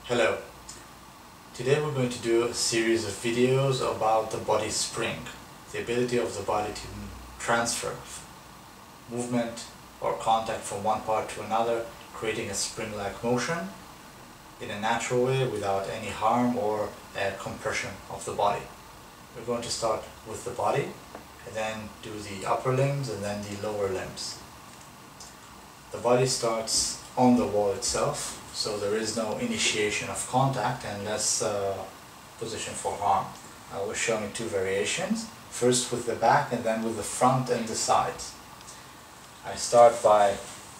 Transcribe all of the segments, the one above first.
Hello. Today we're going to do a series of videos about the body spring, the ability of the body to transfer movement or contact from one part to another, creating a spring-like motion in a natural way without any harm or compression of the body. We're going to start with the body and then do the upper limbs and then the lower limbs. The body starts on the wall itself, so there is no initiation of contact and less position for harm. We're showing two variations, first with the back and then with the front and the sides. I start by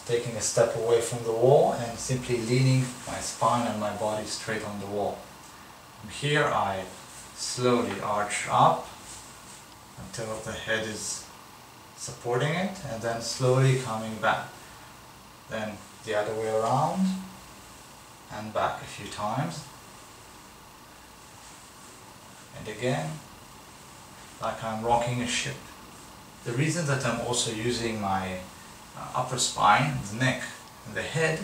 taking a step away from the wall and simply leaning my spine and my body straight on the wall. From here I slowly arch up until the head is supporting it and then slowly coming back. Then the other way around and back a few times, and again like I'm rocking a ship. The reason that I'm also using my upper spine, the neck and the head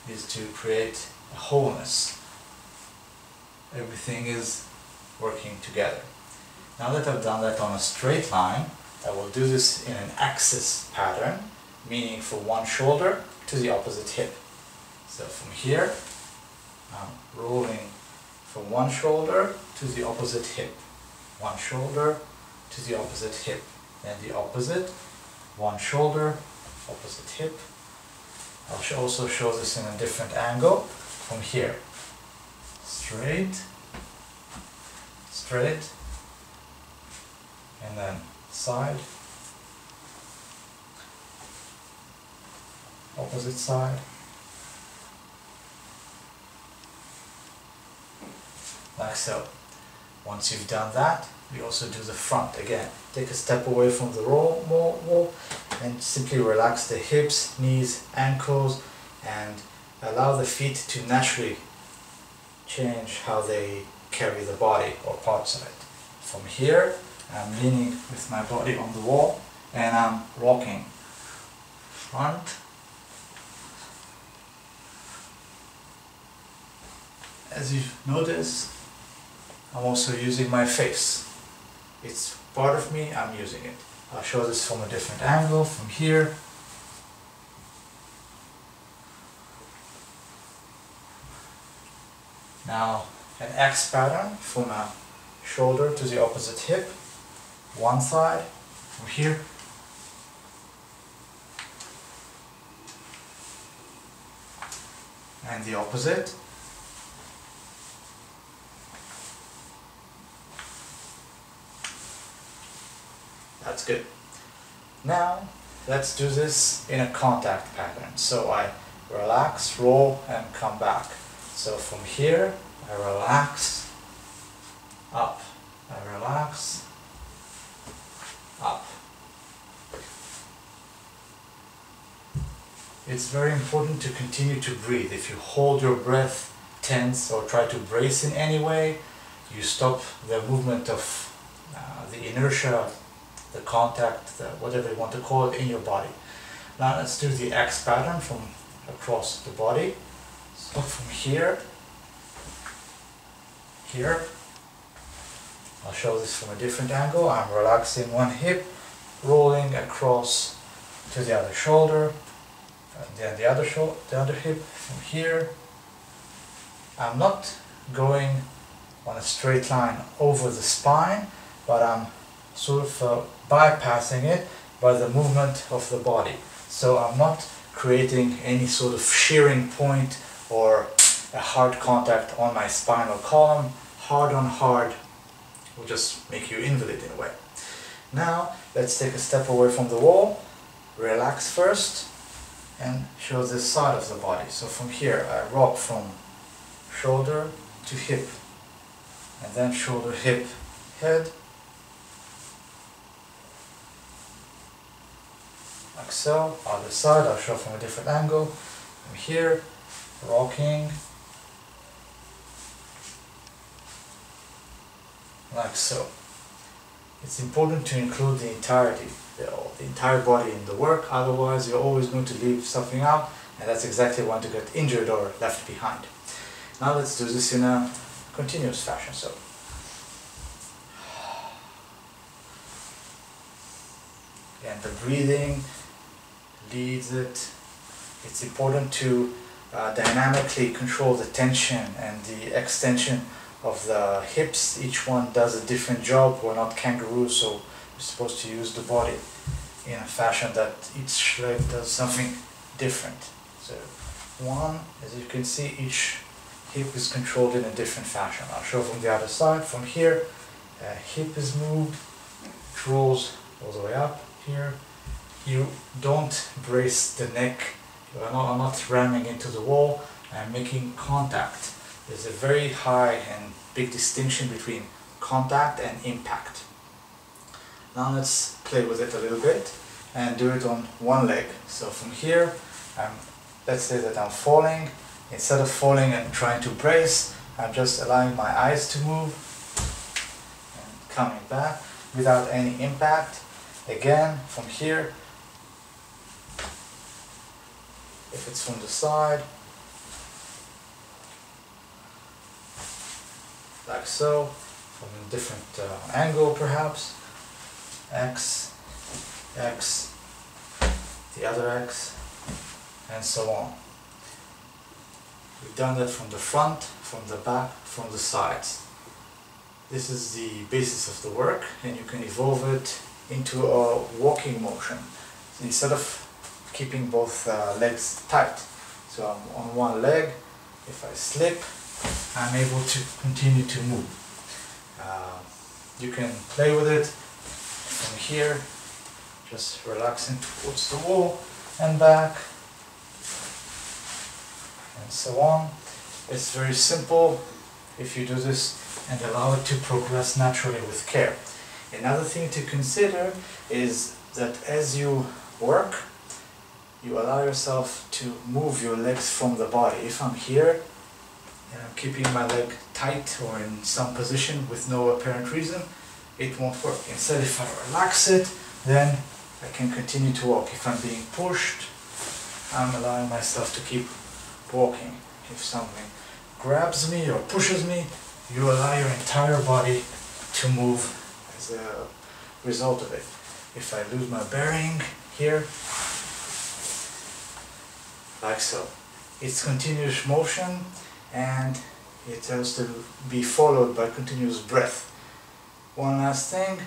is to create a wholeness. Everything is working together. Now that I've done that on a straight line, I will do this in an axis pattern, meaning from one shoulder to the opposite hip. So from here I'm rolling from one shoulder to the opposite hip, one shoulder to the opposite hip, and the opposite, one shoulder, opposite hip. I'll also show this in a different angle from here. Straight, straight, and then side, opposite side, like so. Once you've done that, we also do the front again. Take a step away from the wall and simply relax the hips, knees, ankles, and allow the feet to naturally change how they carry the body or parts of it. From here, I'm leaning with my body on the wall and I'm rocking front, as you notice, I'm also using my face. It's part of me, I'm using it. I'll show this from a different angle, from here. Now, an X pattern from a shoulder to the opposite hip, one side, from here. And the opposite. That's good. Now let's do this in a contact pattern. So I relax, roll and come back. So from here I relax, up, I relax, up. It's very important to continue to breathe. If you hold your breath tense or try to brace in any way, you stop the movement of the inertia, the contact, whatever you want to call it, in your body. Now let's do the X pattern from across the body. So from here, here, I'll show this from a different angle. I'm relaxing one hip, rolling across to the other shoulder, and then the other hip from here. I'm not going on a straight line over the spine, but I'm sort of bypassing it by the movement of the body. So I'm not creating any sort of shearing point or a hard contact on my spinal column. Hard on hard will just make you invalid in a way. Now let's take a step away from the wall, relax first, and show this side of the body. So from here I rock from shoulder to hip, and then shoulder, hip, head, like so. Other side I'll show from a different angle. From here, rocking, like so. It's important to include the entirety, the entire body in the work, otherwise you're always going to leave something out, and that's exactly when to get injured or left behind. Now let's do this in a continuous fashion. So and the breathing leads it. It's important to dynamically control the tension and the extension of the hips. Each one does a different job. We're not kangaroos, so we're supposed to use the body in a fashion that each leg does something different. So one, as you can see, each hip is controlled in a different fashion. I'll show from the other side. From here, hip is moved, it rolls all the way up here. You don't brace the neck. I'm not ramming into the wall. I'm making contact. There's a very high and big distinction between contact and impact. Now let's play with it a little bit and do it on one leg. So from here, let's say that I'm falling. Instead of falling and trying to brace, I'm just allowing my eyes to move and coming back without any impact. Again, from here, if it's from the side, like so, from a different angle perhaps, X, X, the other X, and so on. We've done that from the front, from the back, from the sides. This is the basis of the work, and you can evolve it into a walking motion. So instead of keeping both legs tight. So I'm on one leg. If I slip, I'm able to continue to move. You can play with it from here, just relaxing towards the wall and back, and so on. It's very simple if you do this and allow it to progress naturally with care. Another thing to consider is that as you work, you allow yourself to move your legs from the body. If I'm here and I'm keeping my leg tight or in some position with no apparent reason, it won't work. Instead, if I relax it, then I can continue to walk. If I'm being pushed, I'm allowing myself to keep walking. If something grabs me or pushes me, you allow your entire body to move as a result of it. If I lose my bearing here, like so. It's continuous motion, and it has to be followed by continuous breath. One last thing,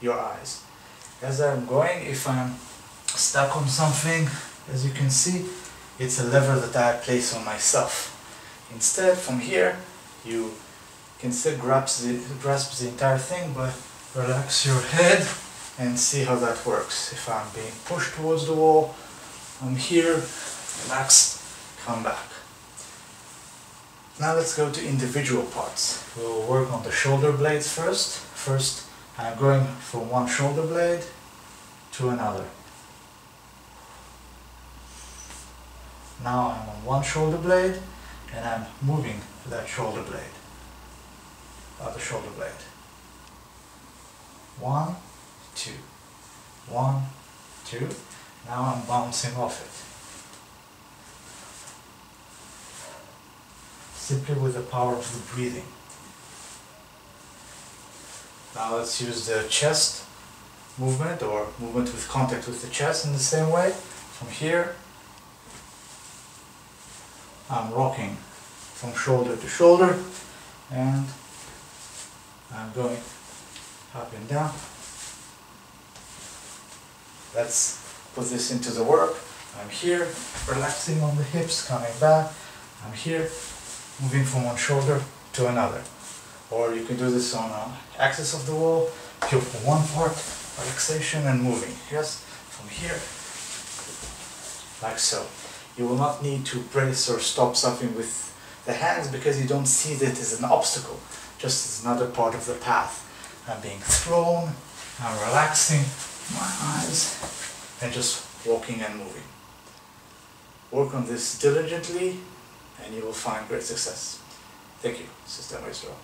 your eyes. As I'm going, if I'm stuck on something, as you can see, it's a lever that I place on myself. Instead, from here, you can still grasp the entire thing, but relax your head and see how that works. If I'm being pushed towards the wall, I'm here, relax, come back. Now let's go to individual parts. We'll work on the shoulder blades first. First, I'm going from one shoulder blade to another. Now I'm on one shoulder blade and I'm moving to that shoulder blade. Other shoulder blade. 1, 2. 1, 2. Now I'm bouncing off it. Simply with the power of the breathing. Now let's use the chest movement, or movement with contact with the chest in the same way. From here, I'm rocking from shoulder to shoulder, and I'm going up and down. Let's put this into the work. I'm here, relaxing on the hips, coming back. I'm here, moving from one shoulder to another. Or you can do this on the axis of the wall. Feel for one part, relaxation and moving. Yes, from here, like so. You will not need to brace or stop something with the hands because you don't see that as an obstacle, just as another part of the path. I'm being thrown, I'm relaxing my eyes and just walking and moving. Work on this diligently and you will find great success. Thank you. Systema Israel.